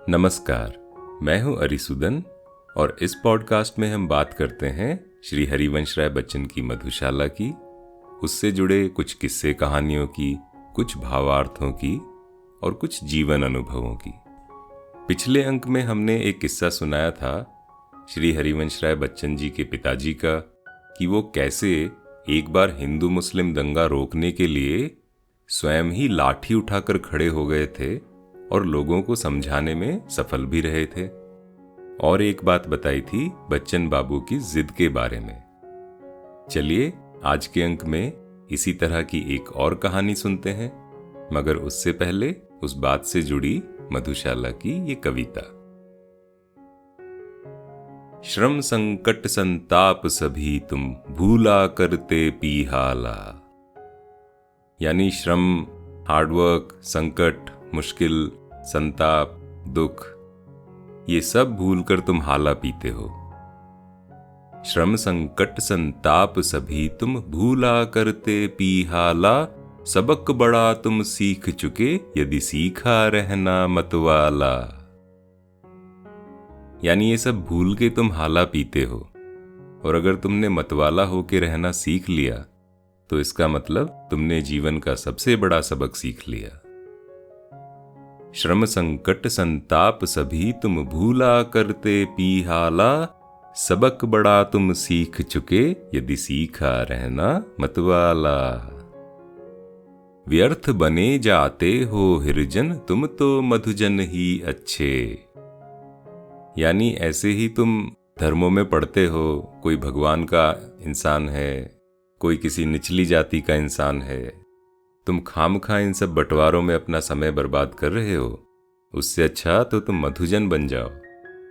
नमस्कार, मैं हूं अरिसुदन और इस पॉडकास्ट में हम बात करते हैं श्री हरिवंश राय बच्चन की मधुशाला की, उससे जुड़े कुछ किस्से कहानियों की, कुछ भावार्थों की और कुछ जीवन अनुभवों की। पिछले अंक में हमने एक किस्सा सुनाया था श्री हरिवंश राय बच्चन जी के पिताजी का कि वो कैसे एक बार हिंदू मुस्लिम दंगा रोकने के लिए स्वयं ही लाठी उठाकर खड़े हो गए थे और लोगों को समझाने में सफल भी रहे थे। और एक बात बताई थी बच्चन बाबू की जिद के बारे में। चलिए आज के अंक में इसी तरह की एक और कहानी सुनते हैं, मगर उससे पहले उस बात से जुड़ी मधुशाला की ये कविता। श्रम संकट संताप सभी तुम भूला करते पीहाला। यानी श्रम, हार्डवर्क, संकट, मुश्किल, संताप, दुख, ये सब भूलकर तुम हाला पीते हो। श्रम संकट संताप सभी तुम भूला करते पीहाला, सबक बड़ा तुम सीख चुके यदि सीखा रहना मतवाला। यानी ये सब भूल के तुम हाला पीते हो, और अगर तुमने मतवाला होके रहना सीख लिया तो इसका मतलब तुमने जीवन का सबसे बड़ा सबक सीख लिया। श्रम संकट संताप सभी तुम भूला करते पीहाला, सबक बड़ा तुम सीख चुके यदि सीखा रहना मतवाला। व्यर्थ बने जाते हो हिरजन तुम तो मधुजन ही अच्छे। यानी ऐसे ही तुम धर्मों में पढ़ते हो, कोई भगवान का इंसान है, कोई किसी निचली जाति का इंसान है, तुम खामखा इन सब बंटवारों में अपना समय बर्बाद कर रहे हो। उससे अच्छा तो तुम मधुजन बन जाओ,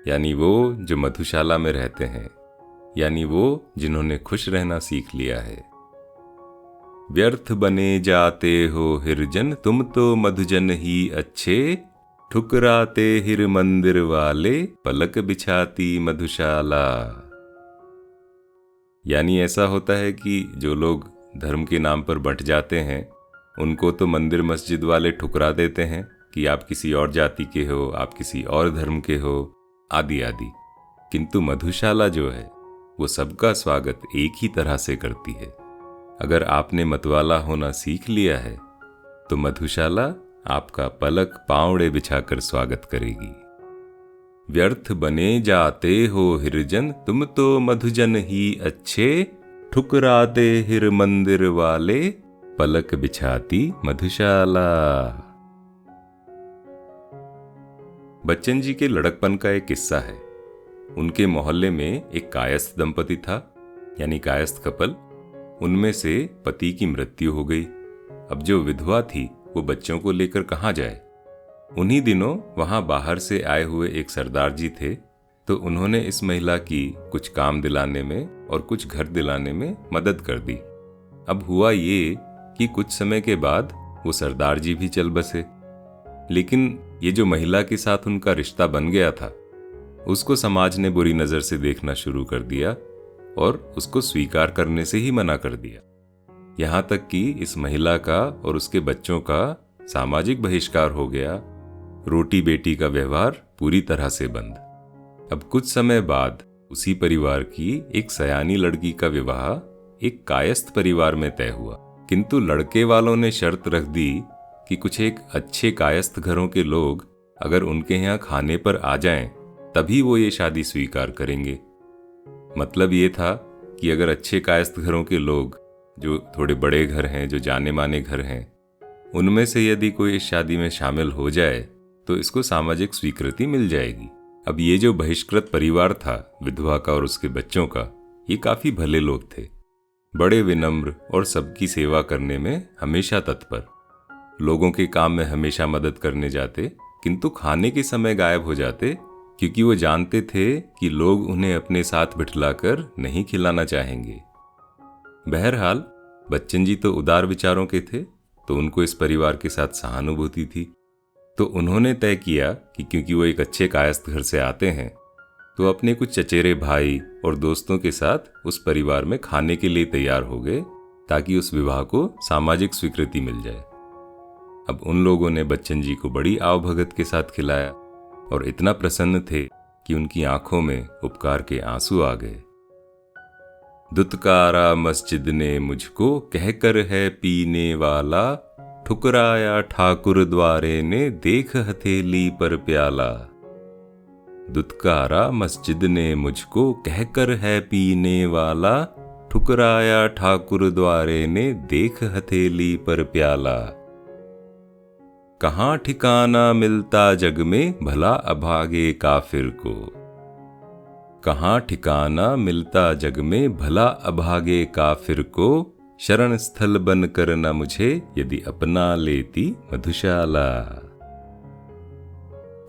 यानी वो जो मधुशाला में रहते हैं, यानी वो जिन्होंने खुश रहना सीख लिया है। व्यर्थ बने जाते हो हिरजन तुम तो मधुजन ही अच्छे, ठुकराते हिर मंदिर वाले पलक बिछाती मधुशाला। यानी ऐसा होता है कि जो लोग धर्म के नाम पर बंट जाते हैं उनको तो मंदिर मस्जिद वाले ठुकरा देते हैं कि आप किसी और जाति के हो, आप किसी और धर्म के हो, आदि आदि। किंतु मधुशाला जो है वो सबका स्वागत एक ही तरह से करती है। अगर आपने मतवाला होना सीख लिया है तो मधुशाला आपका पलक पांवड़े बिछाकर स्वागत करेगी। व्यर्थ बने जाते हो हिरजन तुम तो मधुजन ही अच्छे, ठुकराते हिर मंदिर वाले पलक बिछाती मधुशाला। बच्चन जी के लड़कपन का एक किस्सा है। उनके मोहल्ले में एक कायस्थ दंपति था, यानी कायस्थ कपल। उनमें से पति की मृत्यु हो गई। अब जो विधवा थी वो बच्चों को लेकर कहाँ जाए। उन्हीं दिनों वहां बाहर से आए हुए एक सरदार जी थे, तो उन्होंने इस महिला की कुछ काम दिलाने में और कुछ घर दिलाने में मदद कर दी। अब हुआ ये कि कुछ समय के बाद वो सरदार जी भी चल बसे, लेकिन ये जो महिला के साथ उनका रिश्ता बन गया था उसको समाज ने बुरी नजर से देखना शुरू कर दिया और उसको स्वीकार करने से ही मना कर दिया। यहां तक कि इस महिला का और उसके बच्चों का सामाजिक बहिष्कार हो गया। रोटी बेटी का व्यवहार पूरी तरह से बंद। अब कुछ समय बाद उसी परिवार की एक सयानी लड़की का विवाह एक कायस्थ परिवार में तय हुआ, किंतु लड़के वालों ने शर्त रख दी कि कुछ एक अच्छे कायस्थ घरों के लोग अगर उनके यहाँ खाने पर आ जाएं, तभी वो ये शादी स्वीकार करेंगे। मतलब ये था कि अगर अच्छे कायस्थ घरों के लोग, जो थोड़े बड़े घर हैं, जो जाने माने घर हैं, उनमें से यदि कोई इस शादी में शामिल हो जाए तो इसको सामाजिक स्वीकृति मिल जाएगी। अब ये जो बहिष्कृत परिवार था विधवा का और उसके बच्चों का, ये काफी भले लोग थे, बड़े विनम्र और सबकी सेवा करने में हमेशा तत्पर, लोगों के काम में हमेशा मदद करने जाते, किंतु खाने के समय गायब हो जाते, क्योंकि वो जानते थे कि लोग उन्हें अपने साथ बिठलाकर नहीं खिलाना चाहेंगे। बहरहाल बच्चन जी तो उदार विचारों के थे, तो उनको इस परिवार के साथ सहानुभूति थी। तो उन्होंने तय किया कि क्योंकि वो एक अच्छे कायस्थ घर से आते हैं, तो अपने कुछ चचेरे भाई और दोस्तों के साथ उस परिवार में खाने के लिए तैयार हो गए, ताकि उस विवाह को सामाजिक स्वीकृति मिल जाए। अब उन लोगों ने बच्चन जी को बड़ी आवभगत के साथ खिलाया और इतना प्रसन्न थे कि उनकी आंखों में उपकार के आंसू आ गए। दुत्कारा मस्जिद ने मुझको कहकर है पीने वाला, ठुकराया ठाकुर द्वारे ने देख हथेली पर प्याला। दुत्कारा मस्जिद ने मुझको कहकर है पीने वाला, ठुकराया ठाकुर द्वारे ने देख हथेली पर प्याला। कहाँ ठिकाना मिलता जग में भला अभागे काफिर को, कहाँ ठिकाना मिलता जग में भला अभागे काफिर को, शरण स्थल बनकर न मुझे यदि अपना लेती मधुशाला।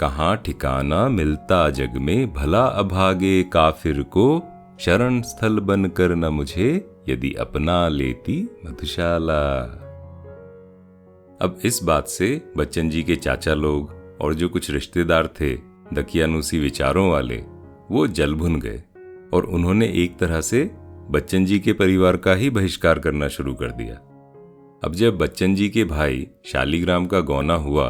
कहाँ ठिकाना मिलता जग में भला अभागे काफिर को, शरण स्थल बनकर न मुझे यदि अपना लेती मधुशाला। अब इस बात से बच्चन जी के चाचा लोग और जो कुछ रिश्तेदार थे दकियानूसी विचारों वाले, वो जल भुन गए और उन्होंने एक तरह से बच्चन जी के परिवार का ही बहिष्कार करना शुरू कर दिया। अब जब बच्चन जी के भाई शालीग्राम का गौना हुआ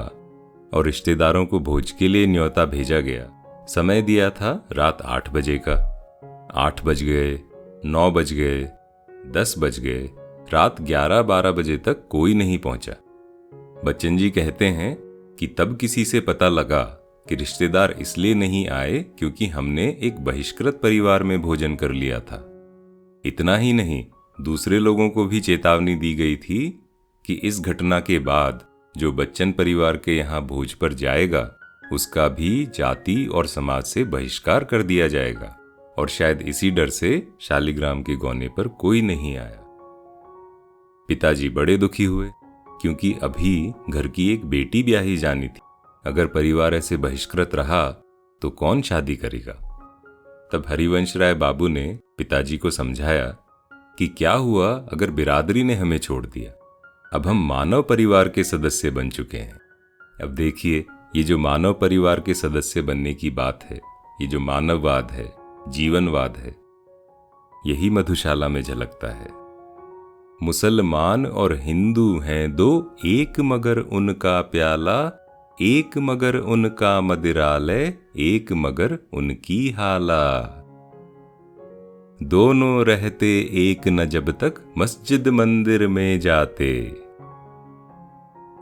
और रिश्तेदारों को भोज के लिए न्योता भेजा गया, समय दिया था रात 8 बजे का। 8 बज गए, 9 बज गए, 10 बज गए, रात 11-12 बजे तक कोई नहीं पहुंचा। बच्चन जी कहते हैं कि तब किसी से पता लगा कि रिश्तेदार इसलिए नहीं आए क्योंकि हमने एक बहिष्कृत परिवार में भोजन कर लिया था। इतना ही नहीं, दूसरे लोगों को भी चेतावनी दी गई थी कि इस घटना के बाद जो बच्चन परिवार के यहाँ भोज पर जाएगा उसका भी जाति और समाज से बहिष्कार कर दिया जाएगा। और शायद इसी डर से शालीग्राम के गौने पर कोई नहीं आया। पिताजी बड़े दुखी हुए क्योंकि अभी घर की एक बेटी ब्याही जानी थी। अगर परिवार ऐसे बहिष्कृत रहा तो कौन शादी करेगा। तब हरिवंश राय बाबू ने पिताजी को समझाया कि क्या हुआ अगर बिरादरी ने हमें छोड़ दिया। अब हम मानव परिवार के सदस्य बन चुके हैं। अब देखिए, ये जो मानव परिवार के सदस्य बनने की बात है, ये जो मानववाद है, जीवनवाद है, यही मधुशाला में झलकता है। मुसलमान और हिंदू हैं दो, एक मगर उनका प्याला, एक मगर उनका मदिरालय, एक मगर उनकी हाला। दोनों रहते एक न जब तक मस्जिद मंदिर में जाते।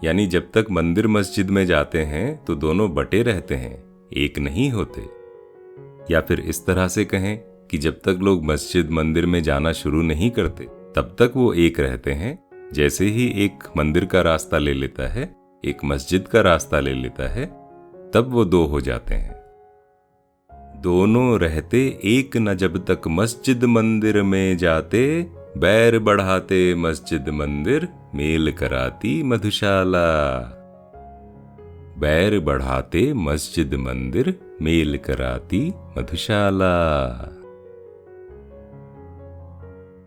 यानी जब तक मंदिर मस्जिद में जाते हैं तो दोनों बटे रहते हैं, एक नहीं होते। या फिर इस तरह से कहें कि जब तक लोग मस्जिद मंदिर में जाना शुरू नहीं करते तब तक वो एक रहते हैं। जैसे ही एक मंदिर का रास्ता ले लेता है, एक मस्जिद का रास्ता ले लेता है, तब वो दो हो जाते हैं। दोनों रहते एक न जब तक मस्जिद मंदिर में जाते, बैर बढ़ाते मस्जिद मंदिर, मेल कराती मधुशाला। बैर बढ़ाते मस्जिद मंदिर, मेल कराती मधुशाला।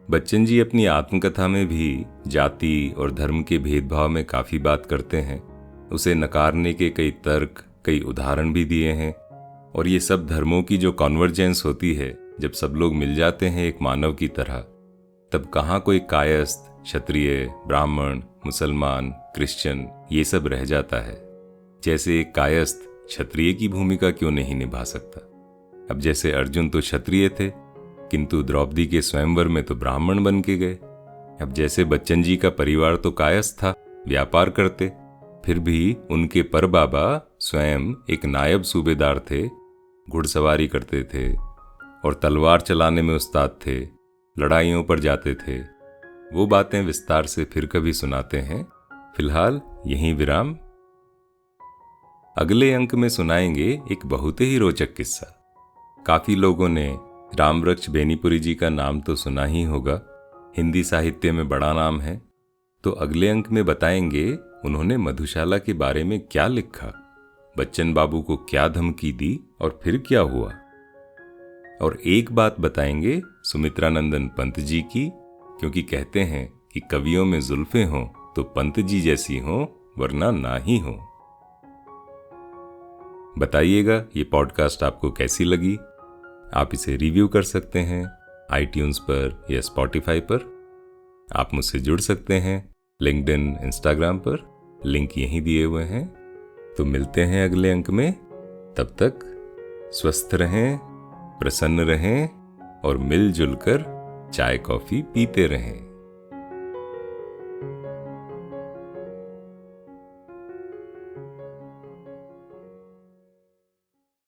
बच्चन जी अपनी आत्मकथा में भी जाति और धर्म के भेदभाव में काफी बात करते हैं। उसे नकारने के कई तर्क, कई उदाहरण भी दिए हैं। और ये सब धर्मों की जो कॉन्वर्जेंस होती है, जब सब लोग मिल जाते हैं एक मानव की तरह, तब कहाँ कोई कायस्थ, क्षत्रिय, ब्राह्मण, मुसलमान, क्रिश्चियन ये सब रह जाता है। जैसे एक कायस्थ क्षत्रिय की भूमिका क्यों नहीं निभा सकता। अब जैसे अर्जुन तो क्षत्रिय थे किंतु द्रौपदी के स्वयंवर में तो ब्राह्मण बन के गए। अब जैसे बच्चन जी का परिवार तो कायस्थ था, व्यापार करते, फिर भी उनके परबाबा स्वयं एक नायब सूबेदार थे, घुड़सवारी करते थे और तलवार चलाने में उस्ताद थे, लड़ाइयों पर जाते थे। वो बातें विस्तार से फिर कभी सुनाते हैं। फिलहाल यहीं विराम। अगले अंक में सुनाएंगे एक बहुत ही रोचक किस्सा। काफी लोगों ने रामवृक्ष बेनीपुरी जी का नाम तो सुना ही होगा, हिंदी साहित्य में बड़ा नाम है। तो अगले अंक में बताएंगे उन्होंने मधुशाला के बारे में क्या लिखा, बच्चन बाबू को क्या धमकी दी और फिर क्या हुआ। और एक बात बताएंगे सुमित्रानंदन पंत जी की, क्योंकि कहते हैं कि कवियों में जुल्फें हों तो पंत जी जैसी हों, वरना ना ही हो। बताइएगा ये पॉडकास्ट आपको कैसी लगी। आप इसे रिव्यू कर सकते हैं iTunes पर या Spotify पर। आप मुझसे जुड़ सकते हैं लिंक्डइन, इंस्टाग्राम पर, लिंक यहीं दिए हुए हैं। तो मिलते हैं अगले अंक में। तब तक स्वस्थ रहें, प्रसन्न रहें और मिलजुल कर चाय कॉफी पीते रहें।